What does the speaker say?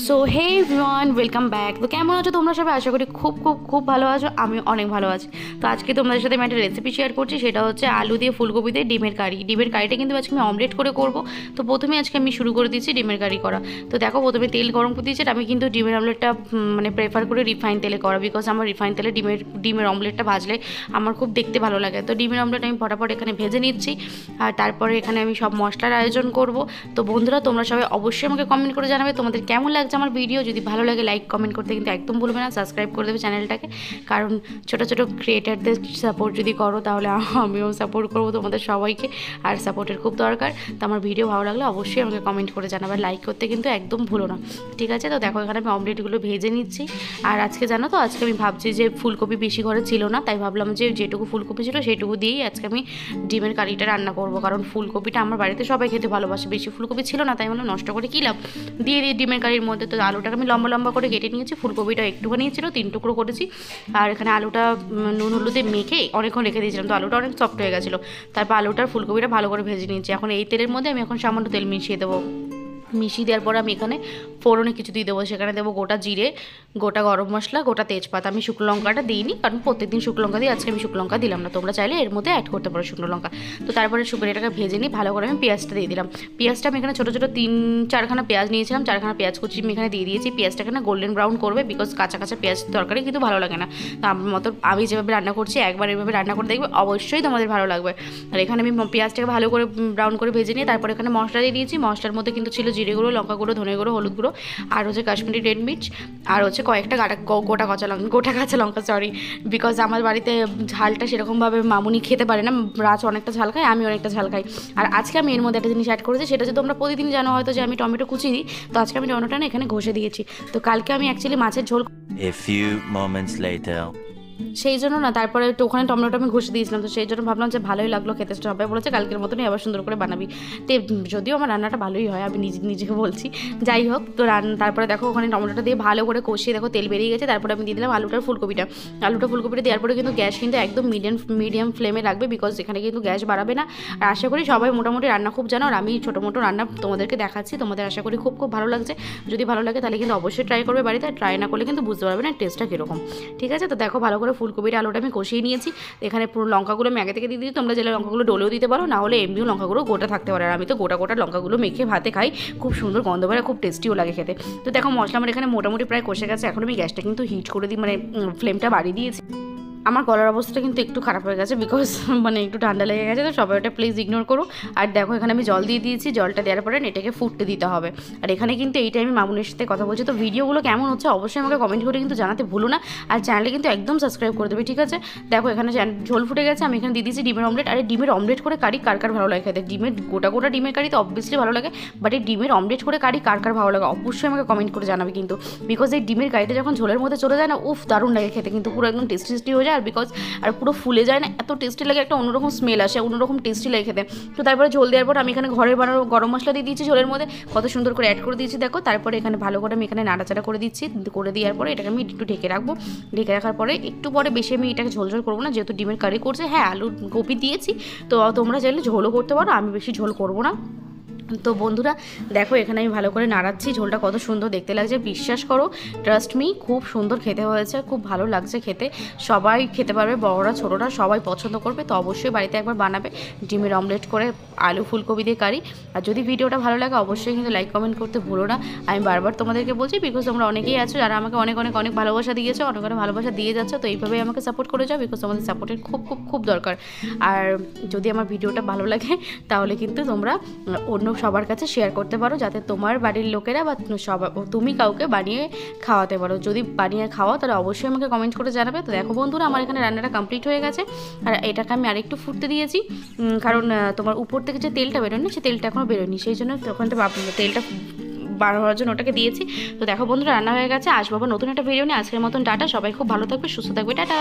So hey everyone, welcome back. তো কেমন আছো তোমরা সবাই? আশা করি খুব খুব খুব ভালো আছো। আমি অনেক ভালো আছি। তো আজকে তোমাদের সাথে আমি একটা রেসিপি শেয়ার করছি, সেটা হচ্ছে আলু দিয়ে ফুলকপি দিয়ে ডিমের কারি। ডিমের কারিটা কিন্তু আজকে আমি অমলেট করে করবো। তো প্রথমে আজকে আমি শুরু করে দিচ্ছি ডিমের কারি করা। তো দেখো, প্রথমে তেল গরম করে দিয়েছি। আমি কিন্তু ডিমের অমলেটটা মানে প্রেফার করে রিফাইন তেলে করা, বিকজ আমার রিফাইন তেলে ডিমের অমলেটটা ভাজলে আমার খুব দেখতে ভালো লাগে। তো ডিমের অমলেট আমি ফটাফট এখানে ভেজে নিচ্ছি, আর তারপরে এখানে আমি সব মশলার আয়োজন করব। তো বন্ধুরা, তোমরা সবাই অবশ্যই আমাকে কমেন্ট করে জানাবে তোমাদের কেমন লাগছে আমার ভিডিও। যদি ভালো লাগে লাইক কমেন্ট করতে কিন্তু একদম ভুলবে না, সাবস্ক্রাইব করে দেবে চ্যানেলটাকে, কারণ ছোটো ছোটো ক্রিয়েটারদের সাপোর্ট যদি করো তাহলে আমিও সাপোর্ট করবো তোমাদের সবাইকে, আর সাপোর্টের খুব দরকার। তো আমার ভিডিও ভালো লাগলে অবশ্যই আমাকে কমেন্ট করে জানাবে, লাইক করতে কিন্তু একদম ভুলো না, ঠিক আছে? তো দেখো, এখানে আমি অমলেটগুলো ভেজে নিচ্ছি। আর আজকে জানো তো, আজকে আমি ভাবছি যে ফুলকপি বেশি ঘরে ছিল না, তাই ভাবলাম যে যেটুকু ফুলকপি ছিল সেইটুকু দিয়েই আজকে আমি ডিমের কারিটা রান্না করবো, কারণ ফুলকপিটা আমার বাড়িতে সবাই খেতে ভালোবাসে। বেশি ফুলকপি ছিল না, তাই মানে নষ্ট করে কী লাভ, দিয়ে দিই ডিমের কারির মধ্যে। তো আলুটাকে আমি লম্বা লম্বা করে কেটে নিয়েছি, ফুলকপিটা একটুখানি ছিল 3 টুকরো করেছি। আর এখানে আলুটা নুন হলুদে মেখে অনেকক্ষণ রেখে দিয়েছিলাম, তো আলুটা অনেক সফট হয়ে গেছিলো। তারপর আলুটার ফুলকপিটা ভালো করে ভেজে নিয়েছি। এখন এই তেলের মধ্যে আমি এখন সামান্য তেল মিশিয়ে দেবো। মিশিয়ে দেওয়ার পর আমি এখানে ফোড়নে কিছু দিয়ে দেবো। সেখানে দেবো গোটা জিরে, গোটা গরম মশলা, গোটা তেজপাতা। আমি শুকনো লঙ্কাটা দিইনি, কারণ প্রত্যেকদিন শুকনো লঙ্কা দিই, আজকে আমি শুকনো লঙ্কা দিলাম না। তোমরা চাইলে এর মধ্যে অ্যাড করতে পারো শুকনো লঙ্কা। তো তারপরে এটাকে ভেজে নিই ভালো করে। আমি পেঁয়াজটা দিয়ে দিলাম। পেঁয়াজটা আমি এখানে ছোটো ছোটো 3-4খানা পেঁয়াজ নিয়েছিলাম, 4খানা পেঁয়াজ কুচি আমি এখানে দিয়ে দিয়েছি। পেঁয়াজটা এখানে গোল্ডেন ব্রাউন করবে, বিকজ কাঁচা কাঁচা পেঁয়াজ তরকারি কিন্তু ভালো লাগে না। তো আমার মতো আমি যেভাবে রান্না করছি, একবার এভাবে রান্না করে দেখবে, অবশ্যই তোমাদের ভালো লাগবে। আর এখানে আমি পেঁয়াজটাকে ভালো করে ব্রাউন করে ভেজে নিয়ে তারপর এখানে মশলা দিয়ে দিয়েছি। মশলার মধ্যে কিন্তু ছিল জিরে গুঁড়ো, লঙ্কা গুঁড়ো, ধনে গুঁড়ো, হলুদ গুঁড়ো, আর হচ্ছে কাশ্মীরি রেড মির্চ, আর হচ্ছে কয়েকটা গোটা কাঁচা লঙ্কা, সরি, বিকজ আমার বাড়িতে ঝালটা সেরকমভাবে মামুনি খেতে পারে না। রাজ অনেকটা ঝাল খায়, আমি অনেকটা ঝাল খাই। আর আজকে আমি এর মধ্যে একটা জিনিস অ্যাড করেছি, সেটা হচ্ছে তোমরা প্রতিদিন জানো হয়তো যে আমি টমেটো কুচি দিই, তো আজকে আমি টমেটোটা না এখানে ঘষে দিয়েছি। তো কালকে আমি অ্যাকচুয়ালি মাছের ঝোল A few moments later. সেই জন্য না, তারপরে একটু ওখানে টমেটোটা আমি ঘষে দিয়েছিলাম। তো সেই জন্য ভাবলাম যে ভালোই লাগলো খেতে, সবাই বলেছে কালকের মতনই আবার সুন্দর করে বানাবি। তো যদিও আমার রান্নাটা ভালোই হয়, আমি নিজেকে বলছি, যাই হোক। তো তারপরে দেখো ওখানে টমেটোটা দিয়ে ভালো করে কষিয়ে দেখো তেল বেরিয়ে গেছে। তারপরে আমি দিয়ে দিলাম আলুটা ফুলকপিটা দেওয়ার পরে কিন্তু গ্যাস কিন্তু একদম মিডিয়াম ফ্লেমে রাখবে, বিকজ এখানে কিন্তু গ্যাস বাড়াবে না। আর আশা করি সবাই মোটামুটি রান্না খুব জানো, আর আমি ছোটো মোটো রান্না তোমাদেরকে দেখাচ্ছি, তোমাদের আশা করি খুব খুব ভালো লাগছে। যদি ভালো লাগে তাহলে কিন্তু অবশ্যই ট্রাই করবে বাড়িতে, ট্রাই না করলে কিন্তু বুঝতে পারবে না টেস্টটা কীরকম, ঠিক আছে? তো দেখো ভালো করে ফুলকপিটা আলুটা আমি কষিয়ে নিয়েছি। এখানে পুরো লঙ্কাগুলো আমি আগে থেকে দিয়ে দিচ্ছি, তোমরা যেটা লঙ্কাগুলো ডলেও দিতে পারো, না হলে এমনিও লঙ্কাগুলো গোটা থাকতে পারে। আর আমি তো গোটা গোটা লঙ্কাগুলো মেখে ভাতে খাই, খুব সুন্দর গন্ধ বেরোয়, খুব টেস্টিও লাগে খেতে। তো দেখো মশলা আমার এখানে মোটামুটি প্রায় কষে গেছে। এখন আমি গ্যাসটা কিন্তু হিট করে দিই, মানে ফ্লেমটা বাড়িয়ে দিয়েছি। আমার গলার অবস্থাটা কিন্তু একটু খারাপ হয়ে গেছে, বিকজ মানে একটু ঠান্ডা লেগে গেছে। তো সবাই ওটা প্লিজ ইগনোর করো। আর দেখো এখানে আমি জল দিয়ে দিয়েছি, জলটা দেওয়ার পরে এটাকে ফুটতে দিতে হবে। আর এখানে কিন্তু এই টাইমে মামুনের সাথে কথা বলছি। তো ভিডিওগুলো কেমন হচ্ছে অবশ্যই আমাকে কমেন্ট করে কিন্তু জানাতে ভুলো না, আর চ্যানেলে কিন্তু একদম সাবস্ক্রাইব করে দেবে, ঠিক আছে? দেখো এখানে ঝোল ফুটে গেছে, আমি এখানে দিয়ে দিয়েছি ডিমের অমলেট। আর ডিমের অমলেট করে কারি কার কার ভালো লাগে খেতে? গোটা ডিমের কারি তো অবভিয়াসলি ভালো লাগে, বাট এই ডিমের অমলেট করে কারি কার কার ভালো লাগে অবশ্যই আমাকে কমেন্ট করে জানাবে কিন্তু, বিকজ এই ডিমের কারিটা যখন ঝোলের মধ্যে চলে যায় না, উফ, দারুণ লাগে খেতে, কিন্তু পুরো একদম টেস্টি হয়ে যায়। আর পুরো ফুলে যায় না, এত টেস্টি লাগে, একটা অন্যরকম স্মেল আসে, অন্যরকম টেস্টি লাগে খেতে। তো তারপরে ঝোল দেওয়ার পর আমি এখানে ঘরের বানানো গরম মশলা দিয়ে দিয়েছি ঝোলের মধ্যে, কত সুন্দর করে অ্যাড করে দিয়েছি দেখো। তারপরে এখানে ভালো করে আমি এখানে নাড়াচাড়া করে দিচ্ছি, করে দেওয়ার পরে এটাকে আমি একটু ঢেকে রাখবো। ঢেকে রাখার পরে একটু পরে বেশি আমি এটাকে ঝোল করবো না, যেহেতু ডিমের কারি করছে। হ্যাঁ, আলু কপি দিয়েছি, তো তোমরা চাইলে ঝোলও করতে পারো, আমি বেশি ঝোল করবো না। তো বন্ধুরা দেখো এখানে আমি ভালো করে নাড়াচ্ছি, ঝোলটা কত সুন্দর দেখতে লাগছে, বিশ্বাস করো, ট্রাস্ট মি, খুব সুন্দর খেতে হয়েছে, খুব ভালো লাগছে খেতে। সবাই খেতে পারবে, বড়রা ছোটরা সবাই পছন্দ করবে। তো অবশ্যই বাড়িতে একবার বানাবে ডিমের অমলেট করে আলু ফুলকপি দিয়ে কারি। আর যদি ভিডিওটা ভালো লাগে অবশ্যই কিন্তু লাইক কমেন্ট করতে ভুলো না। আমি বারবার তোমাদেরকে বলছি, বিকজ তোমরা অনেকেই আছো যারা আমাকে অনেক অনেক অনেক ভালোবাসা দিয়েছো, অনেক অনেক ভালোবাসা দিয়ে যাচ্ছ। তো এইভাবেই আমাকে সাপোর্ট করে যাও, বিকজ তোমাদের সাপোর্টের খুব খুব খুব দরকার। আর যদি আমার ভিডিওটা ভালো লাগে তাহলে কিন্তু তোমরা অন্য সবার কাছে শেয়ার করতে পারো, যাতে তোমার বাড়ির লোকেরা বা তুমি কাউকে বানিয়ে খাওয়াতে পারো। যদি বানিয়ে খাওয়াও তাহলে অবশ্যই আমাকে কমেন্ট করে জানাবে। তো দেখো বন্ধুরা, আমার এখানে রান্নাটা কমপ্লিট হয়ে গেছে। আর এটাকে আমি আরেকটু ফুটতে দিয়েছি, কারণ তোমার উপর থেকে যে তেলটা বেরোয়নি, সে তেলটা এখনও বেরোয়নি, সেই জন্য তখন তো তেলটা বার হওয়ার জন্য ওটাকে দিয়েছি। তো দেখো বন্ধুরা, রান্না হয়ে গেছে। আসবো নতুন একটা ভিডিও নিয়ে। আজকের মতন টাটা, সবাই খুব ভালো থাকবে, সুস্থ থাকবে, টাটা।